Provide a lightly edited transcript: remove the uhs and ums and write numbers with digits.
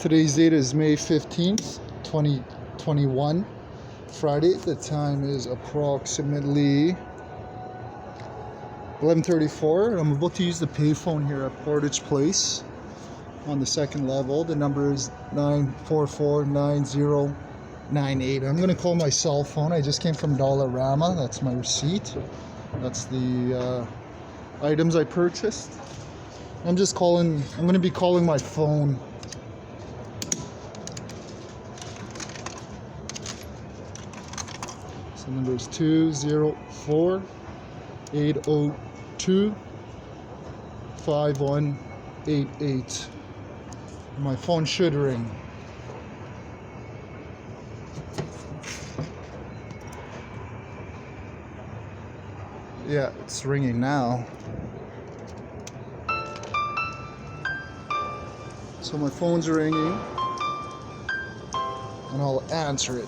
Today's date is May 15th, 2021, Friday. The time is approximately 11:34. I'm about to use the payphone here at Portage Place on the second level. The number is 944-9098. I'm going to call my cell phone. I just came from Dollarama. That's my receipt. That's the items I purchased. I'm going to be calling my phone. So number is 204-802-5188. My phone should ring. Yeah, it's ringing now. So my phone's ringing, and I'll answer it.